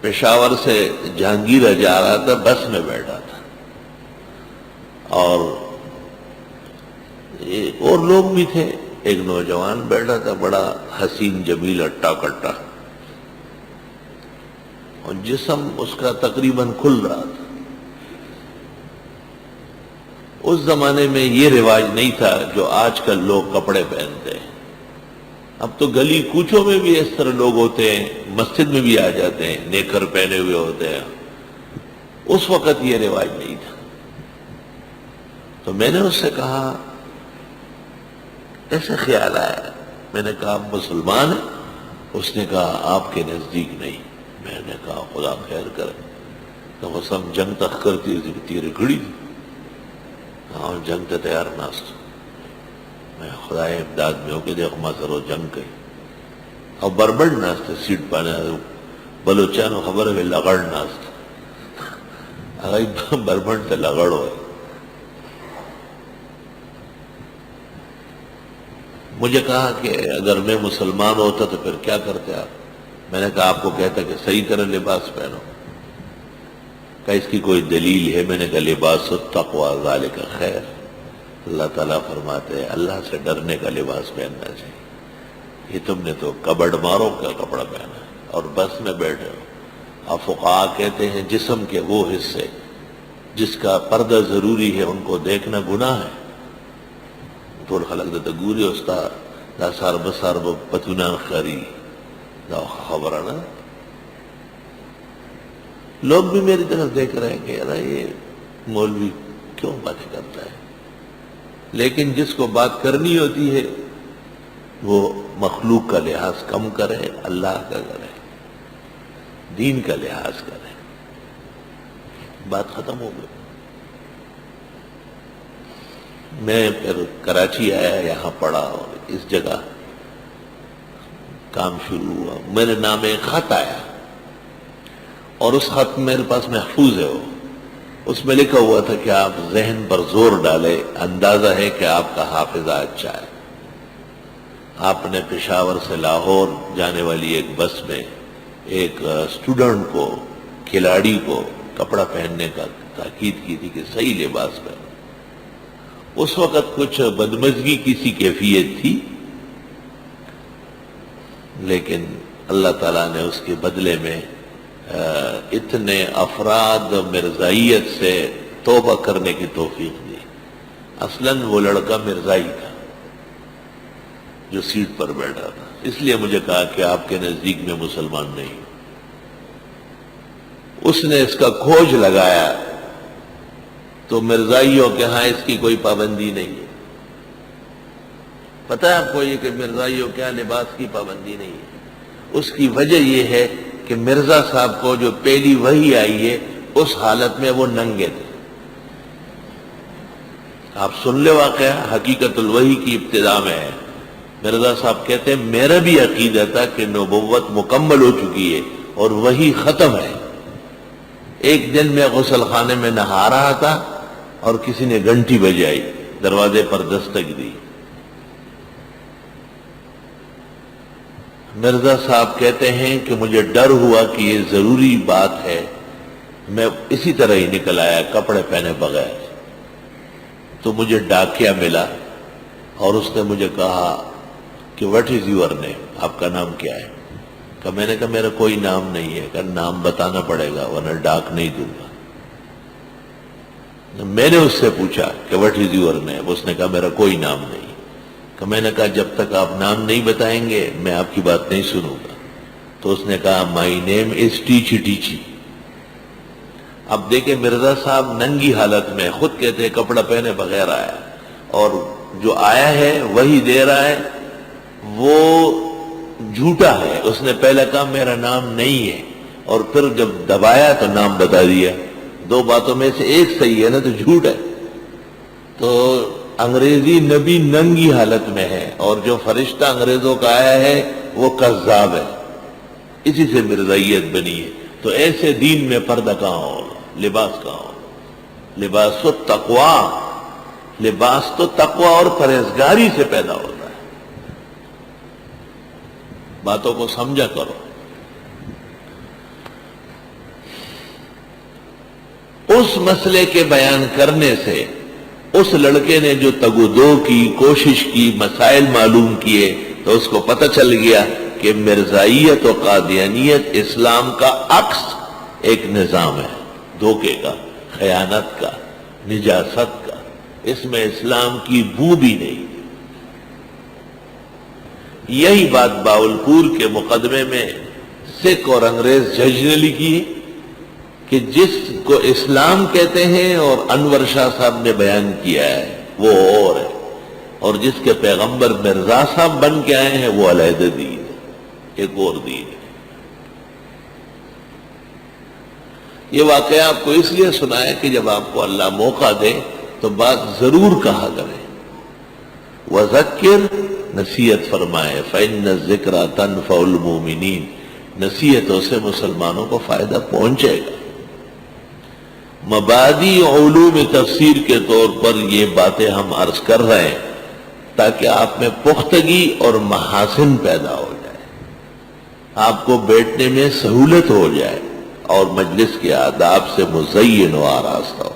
پشاور سے جہانگیرہ جا رہا تھا، بس میں بیٹھا تھا، اور لوگ بھی تھے. ایک نوجوان بیٹھا تھا، بڑا حسین جمیل اٹا کٹا، اور جسم اس کا تقریباً کھل رہا تھا. اس زمانے میں یہ رواج نہیں تھا جو آج کل لوگ کپڑے پہنتے ہیں. اب تو گلی کوچوں میں بھی اس طرح لوگ ہوتے ہیں، مسجد میں بھی آ جاتے ہیں نیکر پہنے ہوئے ہوتے ہیں. اس وقت یہ رواج نہیں تھا. تو میں نے اس سے کہا، ایسے خیال آیا، میں نے کہا آپ مسلمان ہیں؟ اس نے کہا آپ کے نزدیک نہیں. میں نے کہا خدا خیر کرے. تو وہ سب جنگ تک کرتی تیر کھڑی تھی. ہاں جنگ تے تیار ناست. میں خدا امداد میں ہو کے دیکھو ما سرو جنگ کئی اور بربڑ ناست سیٹ پانا بلوچانو خبر ہے لگڑ ناست اگر بربڑ تے لگڑ ہوئے. مجھے کہا کہ اگر میں مسلمان ہوتا تو پھر کیا کرتے آپ؟ میں نے کہا آپ کو کہتا کہ صحیح طرح لباس پہنو. کہ اس کی کوئی دلیل ہے؟ میں نے کہا لباس التقوی ذالک خیر. اللہ تعالیٰ فرماتے ہیں اللہ سے ڈرنے کا لباس پہننا چاہیے. یہ تم نے تو کبڈ مارو کا کپڑا پہنا ہے اور بس میں بیٹھے ہو. اب فقہاء کہتے ہیں جسم کے وہ حصے جس کا پردہ ضروری ہے ان کو دیکھنا گناہ ہے. ٹول خلق دتا گوری استا دا سار بسار پتونا خری دا خبر نا. لوگ بھی میری طرف دیکھ رہے ہیں کہ یار یہ مولوی کیوں باتیں کرتا ہے. لیکن جس کو بات کرنی ہوتی ہے وہ مخلوق کا لحاظ کم کرے، اللہ کا کرے، دین کا لحاظ کرے. بات ختم ہو گئی. میں پھر کراچی آیا، یہاں پڑھا اور اس جگہ کام شروع ہوا. میرے نام ایک خط آیا اور اس خط میرے پاس محفوظ ہے. اس میں لکھا ہوا تھا کہ آپ ذہن پر زور ڈالے، اندازہ ہے کہ آپ کا حافظہ اچھا ہے. آپ نے پشاور سے لاہور جانے والی ایک بس میں ایک اسٹوڈنٹ کو، کھلاڑی کو کپڑا پہننے کا تاکید کی تھی کہ صحیح لباس پہنو. اس وقت کچھ بدمزگی کی سی کیفیت تھی، لیکن اللہ تعالیٰ نے اس کے بدلے میں اتنے افراد مرزائیت سے توبہ کرنے کی توفیق دی. اصلاً وہ لڑکا مرزائی تھا جو سیٹ پر بیٹھا تھا. اس لیے مجھے کہا کہ آپ کے نزدیک میں مسلمان نہیں. اس نے اس کا کھوج لگایا تو مرزائیوں کے ہاں اس کی کوئی پابندی نہیں ہے. پتہ ہے آپ کو یہ کہ مرزائیوں کے ہاں لباس کی پابندی نہیں ہے؟ اس کی وجہ یہ ہے کہ مرزا صاحب کو جو پہلی وحی آئی ہے اس حالت میں وہ ننگے تھے. آپ سن لے واقعہ، حقیقت الوحی کی ابتدا میں ہے. مرزا صاحب کہتے ہیں میرا بھی عقیدہ تھا کہ نبوت مکمل ہو چکی ہے اور وحی ختم ہے. ایک دن میں غسل خانے میں نہا رہا تھا اور کسی نے گھنٹی بجائی، دروازے پر دستک دی. مرزا صاحب کہتے ہیں کہ مجھے ڈر ہوا کہ یہ ضروری بات ہے. میں اسی طرح ہی نکل آیا کپڑے پہنے بغیر. تو مجھے ڈاکیا ملا اور اس نے مجھے کہا کہ واٹ از یور نیم، آپ کا نام کیا ہے؟ کہ میں نے کہا میرا کوئی نام نہیں ہے. کہ نام بتانا پڑے گا ورنہ ڈاک نہیں دوں گا. میں نے اس سے پوچھا کہ واٹ از یور نیم؟ اس نے کہا میرا کوئی نام نہیں. کہ میں نے کہا جب تک آپ نام نہیں بتائیں گے میں آپ کی بات نہیں سنوں گا. تو اس نے کہا مائی نیم از ٹیچی ٹیچی. اب دیکھیں مرزا صاحب ننگی حالت میں، خود کہتے ہیں کپڑا پہنے بغیر آیا، اور جو آیا ہے وہی دے رہا ہے وہ جھوٹا ہے. اس نے پہلے کہا میرا نام نہیں ہے اور پھر جب دبایا تو نام بتا دیا. دو باتوں میں سے ایک صحیح ہے نا، تو جھوٹ ہے. تو انگریزی نبی ننگی حالت میں ہے اور جو فرشتہ انگریزوں کا آیا ہے وہ کذاب ہے. اسی سے مرزائیت بنی ہے. تو ایسے دین میں پردہ کہاں ہوگا، لباس کہاں ہوگا؟ لباس تو تقوی، لباس تو تقوی اور پرہیزگاری سے پیدا ہوتا ہے. باتوں کو سمجھا کرو. اس مسئلے کے بیان کرنے سے اس لڑکے نے جو تگودو کی کوشش کی، مسائل معلوم کیے، تو اس کو پتہ چل گیا کہ مرزائیت و قادیانیت اسلام کا عکس ایک نظام ہے، دھوکے کا، خیانت کا، نجاست کا، اس میں اسلام کی بو بھی نہیں۔ یہی بات باولپور کے مقدمے میں سکھ اور انگریز جج نے لکھی کہ جس کو اسلام کہتے ہیں اور انور شاہ صاحب نے بیان کیا ہے وہ اور ہے، اور جس کے پیغمبر مرزا صاحب بن کے آئے ہیں وہ علیحدہ دین ہے، ایک اور دین ہے۔ یہ واقعہ آپ کو اس لیے سنایا کہ جب آپ کو اللہ موقع دے تو بات ضرور کہا کرے۔ وَذَكِّرْ، نصیحت فرمائے، فَإِنَّ الذِّكْرَ تَنفَعُ الْمُؤْمِنِينَ، نصیحتوں سے مسلمانوں کو فائدہ پہنچے گا۔ مبادی علوم تفسیر کے طور پر یہ باتیں ہم عرض کر رہے ہیں تاکہ آپ میں پختگی اور محاسن پیدا ہو جائے، آپ کو بیٹھنے میں سہولت ہو جائے اور مجلس کے آداب سے مزین و آراستہ ہو۔